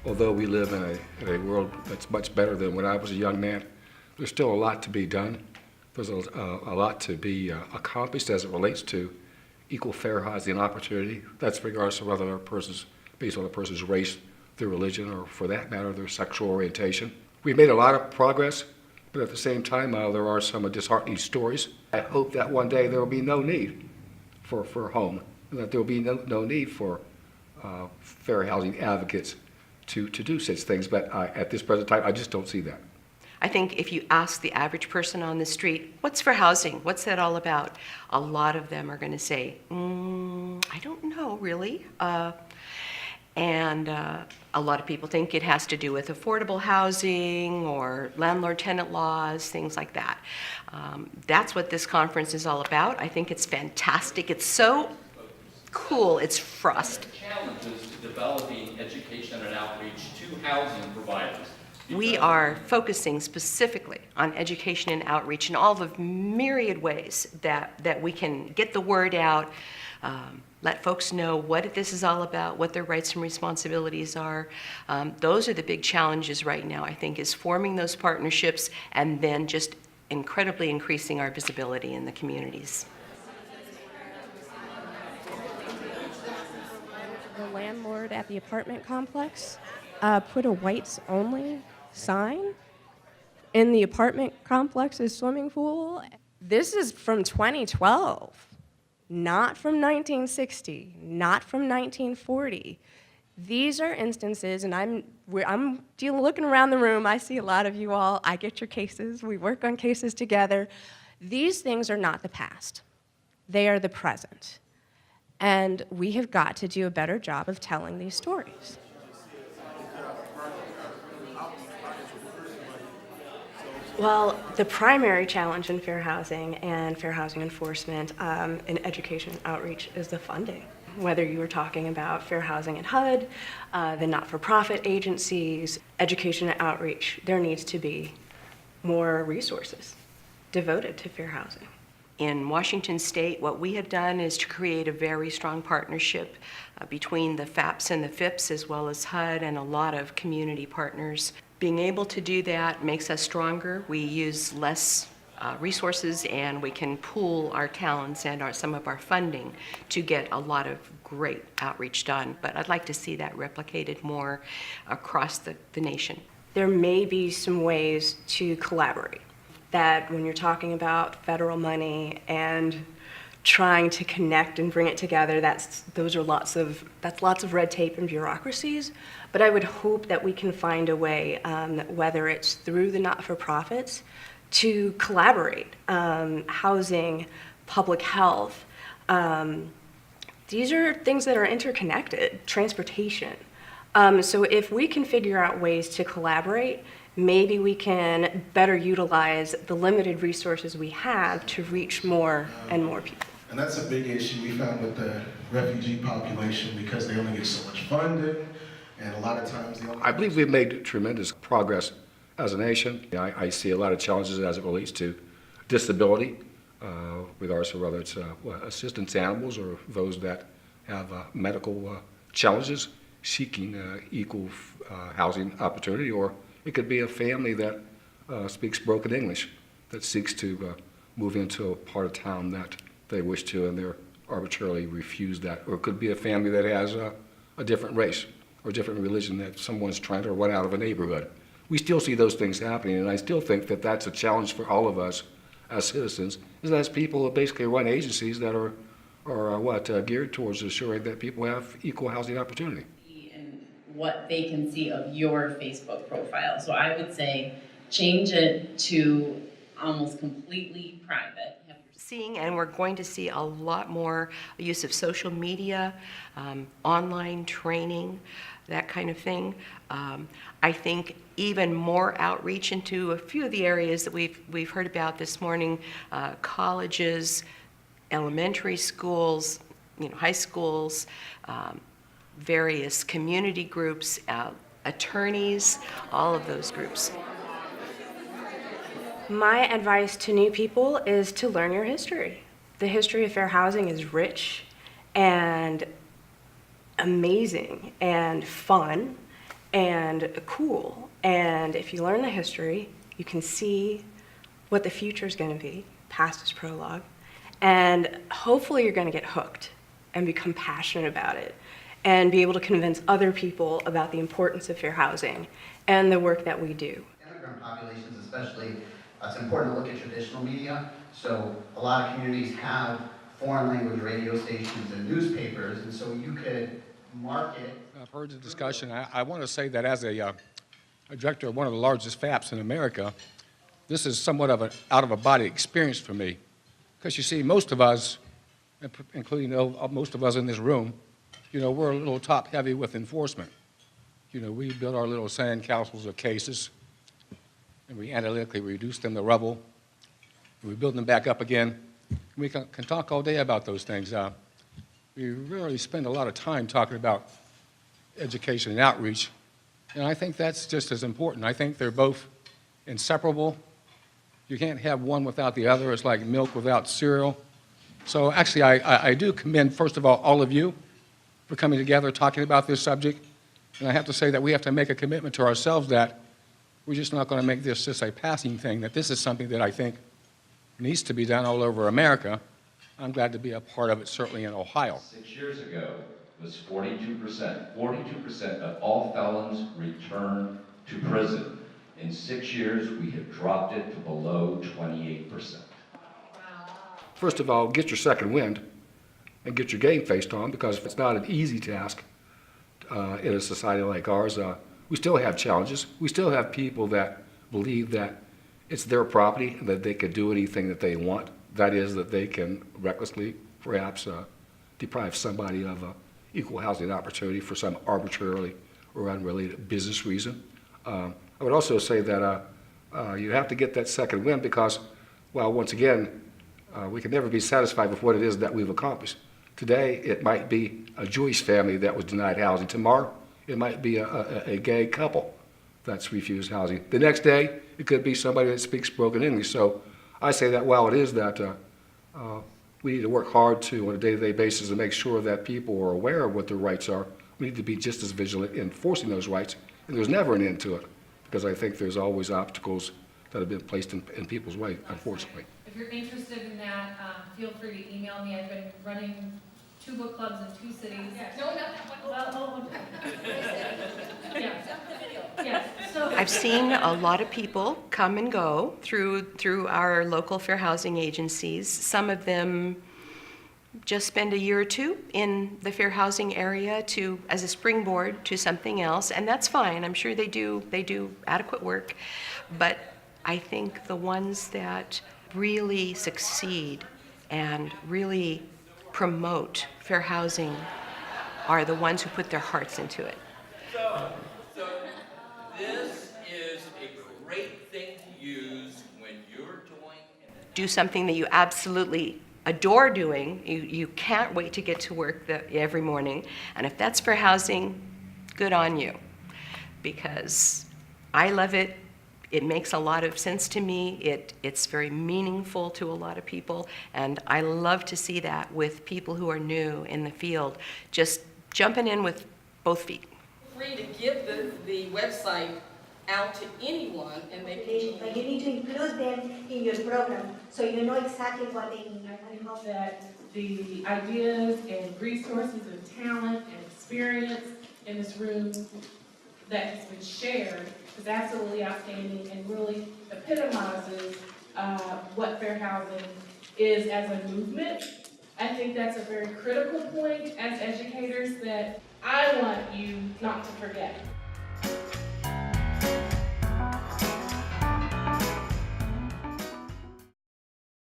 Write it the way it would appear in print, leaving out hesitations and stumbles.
although we live in a world that's much better than when I was a young man, there's still a lot to be done. There's a lot to be accomplished as it relates to equal fair housing opportunity. That's regardless of whether a person's based on a person's race, their religion, or for that matter, their sexual orientation. We've made a lot of progress, but at the same time, there are some disheartening stories. I hope that one day there will be no need for a home, and that there will be no need for fair housing advocates to do such things. But at this present time, I just don't see that. I think if you ask the average person on the street, what's for housing? What's that all about? A lot of them are going to say, I don't know, really. And a lot of people think it has to do with affordable housing or landlord-tenant laws, things like that. That's what this conference is all about. I think it's fantastic. It's so cool. It's frost. Challenges to developing education and outreach to housing providers. We are focusing specifically on education and outreach in all the myriad ways that we can get the word out, let folks know what this is all about, what their rights and responsibilities are. Those are the big challenges right now, I think, is forming those partnerships and then just incredibly increasing our visibility in the communities. The landlord at the apartment complex put a whites-only sign in the apartment complex's swimming pool. This is from 2012, not from 1960, not from 1940. These are instances, and I'm looking around the room, I see a lot of you all, I get your cases, we work on cases together. These things are not the past, they are the present. And we have got to do a better job of telling these stories. Well, the primary challenge in fair housing and fair housing enforcement in education outreach is the funding. Whether you were talking about fair housing at HUD, the not-for-profit agencies, education and outreach, there needs to be more resources devoted to fair housing. In Washington State, what we have done is to create a very strong partnership between the FHAPs and the FHIPs, as well as HUD and a lot of community partners. Being able to do that makes us stronger. We use less resources, and we can pool our talents and some of our funding to get a lot of great outreach done. But I'd like to see that replicated more across the nation. There may be some ways to collaborate. That when you're talking about federal money and trying to connect and bring it together, that's lots of red tape and bureaucracies. But I would hope that we can find a way, whether it's through the not-for-profits, to collaborate. Housing, public health, these are things that are interconnected. Transportation. So if we can figure out ways to collaborate, maybe we can better utilize the limited resources we have to reach more and more people. And that's a big issue we found with the refugee population because they only get so much funding, and a lot of times I believe we've made tremendous progress as a nation. I see a lot of challenges as it relates to disability, regardless of whether it's assistance animals or those that have medical challenges seeking equal housing opportunity, or it could be a family that speaks broken English that seeks to move into a part of town that they wish to, and they're arbitrarily refused that. Or it could be a family that has a different race or different religion that someone's trying to run out of a neighborhood. We still see those things happening, and I still think that that's a challenge for all of us as citizens, is as people who basically run agencies that are geared towards assuring that people have equal housing opportunity. And what they can see of your Facebook profile. So I would say change it to almost completely private. And we're going to see a lot more use of social media, online training, that kind of thing. I think even more outreach into a few of the areas that we've heard about this morning, colleges, elementary schools, high schools, various community groups, attorneys, all of those groups. My advice to new people is to learn your history. The history of fair housing is rich and amazing and fun, and cool. And if you learn the history, you can see what the future is going to be. Past is prologue. And hopefully you're going to get hooked and become passionate about it and be able to convince other people about the importance of fair housing and the work that we do. Immigrant populations especially, it's important to look at traditional media. So a lot of communities have foreign language radio stations and newspapers, and so you could market. I've heard the discussion. I want to say that as a director of one of the largest FHAPs in America, this is somewhat of an out-of-a-body experience for me. Because you see, most of us, including most of us in this room, we're a little top-heavy with enforcement. We build our little sand castles of cases, and we analytically reduce them to rubble, and we build them back up again. We can talk all day about those things. We really spend a lot of time talking about education and outreach, and I think that's just as important. I think they're both inseparable. You can't have one without the other. It's like milk without cereal. So actually, I do commend, first of all of you for coming together, talking about this subject. And I have to say that we have to make a commitment to ourselves that we're just not going to make this just a passing thing, that this is something that I think needs to be done all over America. I'm glad to be a part of it, certainly in Ohio. 6 years ago was 42%. 42% of all felons return to prison. In 6 years, we have dropped it to below 28%. First of all, get your second wind and get your game faced on, because it's not an easy task in a society like ours. We still have challenges. We still have people that believe that it's their property and that they can do anything that they want. That is, that they can recklessly, perhaps, deprive somebody of equal housing opportunity for some arbitrarily or unrelated business reason. I would also say that you have to get that second win because, well, once again, we can never be satisfied with what it is that we've accomplished. Today, it might be a Jewish family that was denied housing. Tomorrow, it might be a gay couple that's refused housing. The next day, it could be somebody that speaks broken English. So I say that while it is that we need to work hard to, on a day-to-day basis, to make sure that people are aware of what their rights are, we need to be just as vigilant in enforcing those rights. And there's never an end to it, because I think there's always obstacles that have been placed in people's way, unfortunately. If you're interested in that, feel free to email me. I've been running 2 book clubs in 2 cities. Yes. No, not that one. Well, yeah. Yes. So I've seen a lot of people come and go through our local fair housing agencies. Some of them just spend a year or two in the fair housing area as a springboard to something else, and that's fine. I'm sure they do adequate work, but I think the ones that really succeed and really promote fair housing are the ones who put their hearts into it. So this is a great thing to use when you're Do something that you absolutely adore doing. You can't wait to get to work every morning. And if that's for housing, good on you. Because I love it. It makes a lot of sense to me. It's very meaningful to a lot of people. And I love to see that with people who are new in the field, just jumping in with both feet. Free to give the website out to anyone, and they can. But you need to include them in your program so you know exactly what they need. I hope that the ideas and resources and talent and experience in this room that has been shared is absolutely outstanding and really epitomizes what fair housing is as a movement. I think that's a very critical point as educators that I want you not to forget.